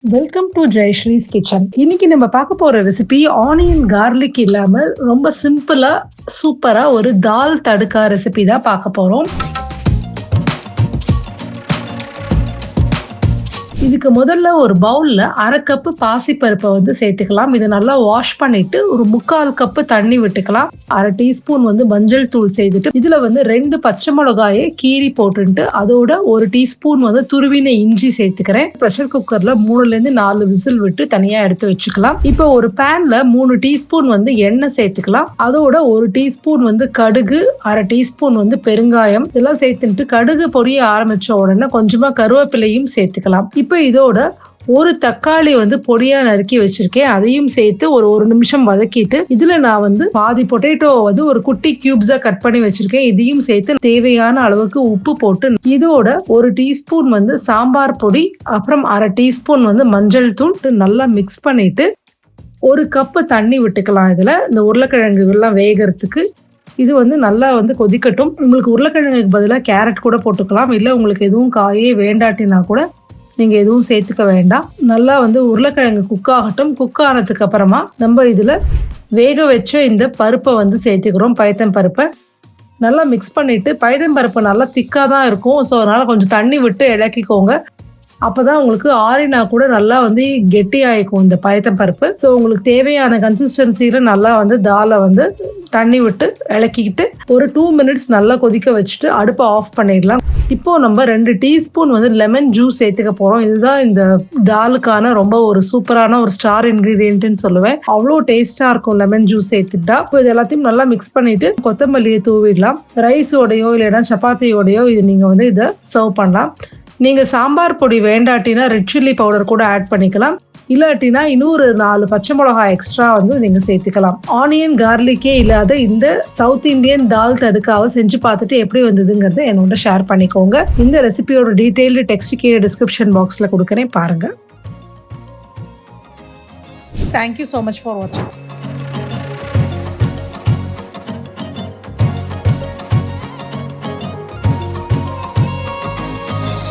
Welcome to Jayasree's kitchen. இன்னைக்கு நம்ம பார்க்க போற ரெசிபி ஆனியன் கார்லிக் இல்லாம ரொம்ப சிம்பிளா சூப்பரா ஒரு தால் தடுக்கா ரெசிபி தான் பார்க்க போறோம். இதுக்கு முதல்ல ஒரு பவுல்ல 1/2 கப்பு பாசிப்பருப்பை சேர்த்துக்கலாம். இதை நல்லா வாஷ் பண்ணிட்டு ஒரு 3/4 கப்பு தண்ணி விட்டுக்கலாம். 1/2 டீஸ்பூன் மஞ்சள் தூள் சேர்த்துட்டு இதுல 2 பச்சை மிளகாயை கீறி போட்டுட்டு அதோட 1 டீஸ்பூன் துருவின இஞ்சி சேர்த்துக்கிறேன். ப்ரெஷர் குக்கர்ல 3ல இருந்து 4 விசில் விட்டு தனியா எடுத்து வச்சுக்கலாம். இப்போ ஒரு பேன்ல 3 டீஸ்பூன் எண்ணெய் சேர்த்துக்கலாம். அதோட 1 டீஸ்பூன் கடுகு, 1/2 டீஸ்பூன் பெருங்காயம் இதெல்லாம் சேர்த்துட்டு கடுகு பொரிய ஆரம்பிச்ச உடனே கொஞ்சமா கருவேப்பிலையும் சேர்த்துக்கலாம். இப்போ இதோட ஒரு தக்காளி பொடியா நறுக்கி வச்சிருக்கேன். அதையும் சேர்த்து ஒரு நிமிஷம் வதக்கிட்டு இதுல நான் பாதி பொட்டேட்டோ ஒரு குட்டி கியூப்ஸா கட் பண்ணி வச்சிருக்கேன். இதையும் சேர்த்து தேவையான அளவுக்கு உப்பு போட்டு இதோட 1 டீஸ்பூன் சாம்பார் பொடி, அப்புறம் 1/2 டீஸ்பூன் மஞ்சள் தூள் நல்லா மிக்ஸ் பண்ணிட்டு 1 கப்பு தண்ணி விட்டுக்கலாம். இதுல இந்த உருளைக்கிழங்கு எல்லாம் வேகிறதுக்கு இது நல்லா கொதிக்கட்டும். உங்களுக்கு உருளைக்கிழங்குக்கு பதிலாக கேரட் கூட போட்டுக்கலாம். இல்லை உங்களுக்கு எதுவும் காயே வேண்டாட்டினா கூட நீங்க எதுவும் சேர்த்துக்க வேண்டாம். நல்லா உருளைக்கிழங்கு குக் ஆகட்டும். குக் ஆனதுக்கு அப்புறமா நம்ம இதுல வேக வச்ச இந்த பருப்பை சேர்த்துக்கிறோம். பயத்தம் பருப்பை நல்லா மிக்ஸ் பண்ணிட்டு, பயத்தம் பருப்பு நல்லா திக்கா தான் இருக்கும். ஸோ அதனால கொஞ்சம் தண்ணி விட்டு இலக்கிக்கோங்க. அப்பதான் உங்களுக்கு ஆறினா கூட நல்லா கெட்டி ஆயிக்கும் இந்த பயத்தம் பருப்பு. ஸோ உங்களுக்கு தேவையான கன்சிஸ்டன்சியில நல்லா தாலை தண்ணி விட்டு இலக்கிக்கிட்டு ஒரு 2 மினிட்ஸ் நல்லா கொதிக்க வச்சுட்டு அடுப்பை ஆஃப் பண்ணிடலாம். இப்போ நம்ம 2 டீஸ்பூன் லெமன் ஜூஸ் சேர்த்துக்க போறோம். இதுதான் இந்த தாலுக்கான ரொம்ப ஒரு சூப்பரான ஒரு ஸ்டார் இன்கிரீடியன்ட்னு சொல்லுவேன். அவ்வளோ டேஸ்டா இருக்கும் லெமன் ஜூஸ் சேர்த்துட்டா. இப்போ இது எல்லாத்தையும் நல்லா மிக்ஸ் பண்ணிட்டு கொத்தமல்லியை தூவிடலாம். ரைஸோடையோ இல்லைன்னா சப்பாத்தியோடையோ இது நீங்க இதை சர்வ் பண்ணலாம். நீங்க சாம்பார் பொடி வேண்டாட்டினா ரெட் சில்லி பவுடர் கூட ஆட் பண்ணிக்கலாம். இல்லாட்டினா இன்னொரு 4 பச்சை மிளகாய் எக்ஸ்ட்ரா நீங்க சேர்த்துக்கலாம். ஆனியன் கார்லிக்கே இல்லாத இந்த சவுத் இந்தியன் தால் தடுக்காவை செஞ்சு பார்த்துட்டு எப்படி வந்ததுங்கிறத என்னோட ஷேர் பண்ணிக்கோங்க. இந்த ரெசிபியோட டீடைல்டு டெக்ஸ்ட் கீழே டிஸ்கிரிப்ஷன் பாக்ஸ்ல கொடுக்குறேன், பாருங்க. தேங்க்யூ ஸோ மச் ஃபார் வாட்சிங்.